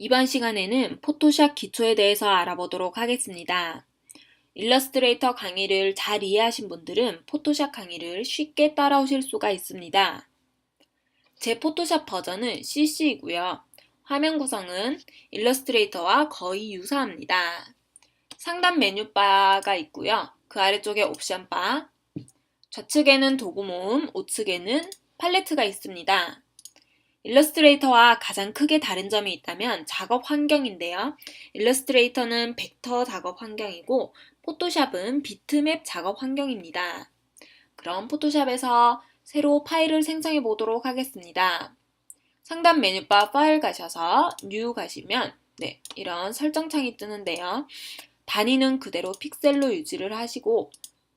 이번 시간에는 포토샵 기초에 대해서 알아보도록 하겠습니다. 일러스트레이터 강의를 잘 이해하신 분들은 포토샵 강의를 쉽게 따라오실 수가 있습니다. 제 포토샵 버전은 CC이고요. 화면 구성은 일러스트레이터와 거의 유사합니다. 상단 메뉴바가 있고요. 그 아래쪽에 옵션바, 좌측에는 도구 모음, 우측에는 팔레트가 있습니다. 일러스트레이터와 가장 크게 다른 점이 있다면 작업 환경인데요. 일러스트레이터는 벡터 작업 환경이고 포토샵은 비트맵 작업 환경입니다. 그럼 포토샵에서 새로 파일을 생성해 보도록 하겠습니다. 상단 메뉴바 파일 가셔서 뉴 가시면 이런 설정창이 뜨는데요. 단위는 그대로 픽셀로 유지를 하시고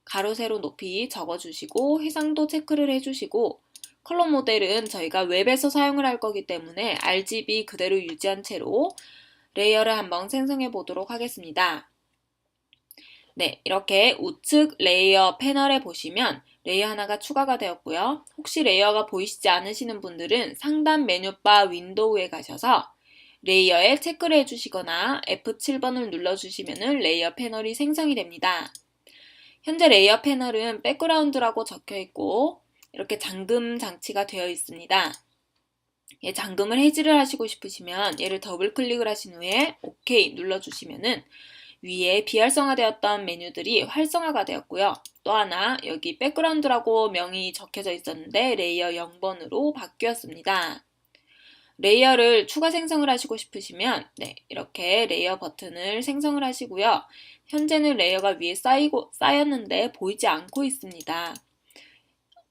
가로 세로 높이 적어주시고 해상도 체크를 해주시고 컬러 모델은 저희가 웹에서 사용을 할 거기 때문에 RGB 그대로 유지한 채로 레이어를 한번 생성해 보도록 하겠습니다. 이렇게 우측 레이어 패널에 보시면 레이어 하나가 추가가 되었고요. 혹시 레이어가 보이시지 않으시는 분들은 상단 메뉴바 윈도우에 가셔서 레이어에 체크를 해주시거나 F7번을 눌러주시면 레이어 패널이 생성이 됩니다. 현재 레이어 패널은 백그라운드라고 적혀 있고 이렇게 잠금 장치가 되어 있습니다. 잠금을 해지를 하시고 싶으시면 얘를 더블 클릭을 하신 후에 OK 눌러주시면은 위에 비활성화되었던 메뉴들이 활성화가 되었고요. 또 하나 여기 백그라운드라고 명이 적혀져 있었는데 레이어 0번으로 바뀌었습니다. 레이어를 추가 생성을 하시고 싶으시면 이렇게 레이어 버튼을 생성을 하시고요. 현재는 레이어가 위에 쌓였는데 보이지 않고 있습니다.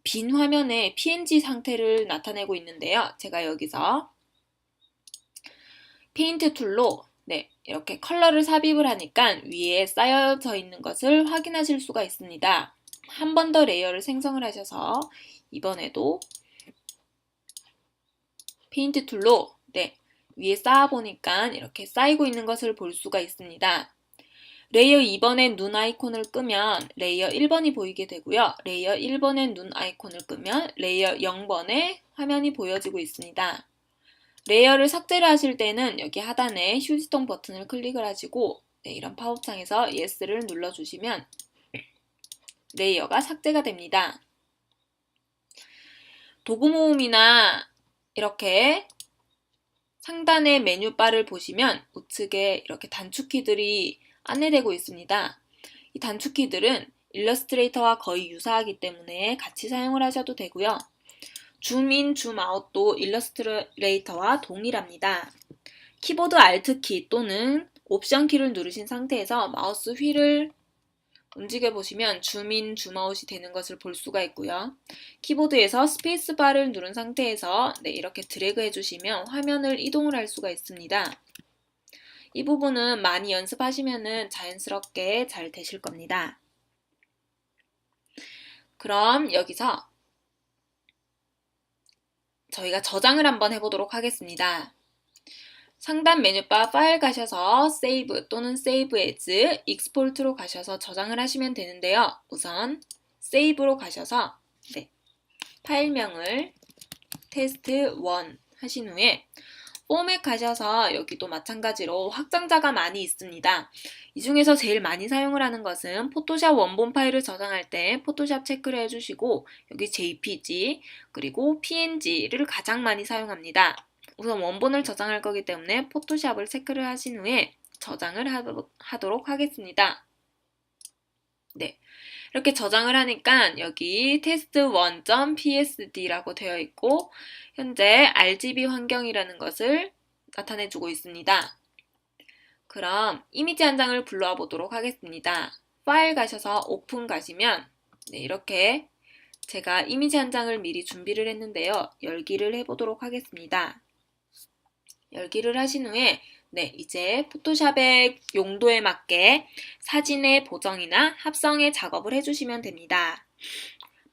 빈 화면에 PNG 상태를 나타내고 있는데요. 제가 여기서 페인트 툴로 이렇게 컬러를 삽입을 하니까 위에 쌓여져 있는 것을 확인하실 수가 있습니다. 한 번 더 레이어를 생성을 하셔서 이번에도 페인트 툴로 위에 쌓아보니까 이렇게 쌓이고 있는 것을 볼 수가 있습니다. 레이어 2번에 눈 아이콘을 끄면 레이어 1번이 보이게 되고요. 레이어 1번에 눈 아이콘을 끄면 레이어 0번에 화면이 보여지고 있습니다. 레이어를 삭제를 하실 때는 여기 하단에 휴지통 버튼을 클릭을 하시고 이런 팝업창에서 Yes를 눌러주시면 레이어가 삭제가 됩니다. 도구 모음이나 이렇게 상단의 메뉴바를 보시면 우측에 이렇게 단축키들이 안내되고 있습니다. 이 단축키들은 일러스트레이터와 거의 유사하기 때문에 같이 사용을 하셔도 되고요. 줌인, 줌아웃도 일러스트레이터와 동일합니다. 키보드 Alt키 또는 옵션 키를 누르신 상태에서 마우스 휠을 움직여 보시면 줌인, 줌아웃이 되는 것을 볼 수가 있고요. 키보드에서 스페이스바를 누른 상태에서 이렇게 드래그 해주시면 화면을 이동을 할 수가 있습니다. 이 부분은 많이 연습하시면 자연스럽게 잘 되실 겁니다. 그럼 여기서 저희가 저장을 한번 해보도록 하겠습니다. 상단 메뉴바 파일 가셔서 세이브 또는 세이브 에즈, 익스포트로 가셔서 저장을 하시면 되는데요. 우선 세이브로 가셔서 파일명을 테스트1 하신 후에 포맷 가셔서 여기도 마찬가지로 확장자가 많이 있습니다. 이 중에서 제일 많이 사용을 하는 것은 포토샵 원본 파일을 저장할 때 포토샵 체크를 해주시고 여기 JPG 그리고 PNG를 가장 많이 사용합니다. 우선 원본을 저장할 거기 때문에 포토샵을 체크를 하신 후에 저장을 하도록 하겠습니다. 이렇게 저장을 하니까 여기 test1.psd라고 되어 있고 현재 RGB 환경이라는 것을 나타내주고 있습니다. 그럼 이미지 한 장을 불러와 보도록 하겠습니다. 파일 가셔서 오픈 가시면 이렇게 제가 이미지 한 장을 미리 준비를 했는데요. 열기를 해보도록 하겠습니다. 열기를 하신 후에 이제 포토샵의 용도에 맞게 사진의 보정이나 합성의 작업을 해주시면 됩니다.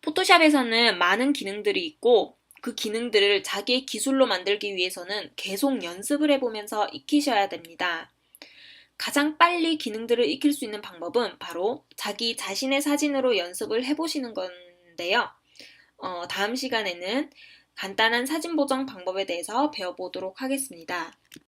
포토샵에서는 많은 기능들이 있고 그 기능들을 자기의 기술로 만들기 위해서는 계속 연습을 해보면서 익히셔야 됩니다. 가장 빨리 기능들을 익힐 수 있는 방법은 바로 자기 자신의 사진으로 연습을 해보시는 건데요. 다음 시간에는 간단한 사진 보정 방법에 대해서 배워보도록 하겠습니다.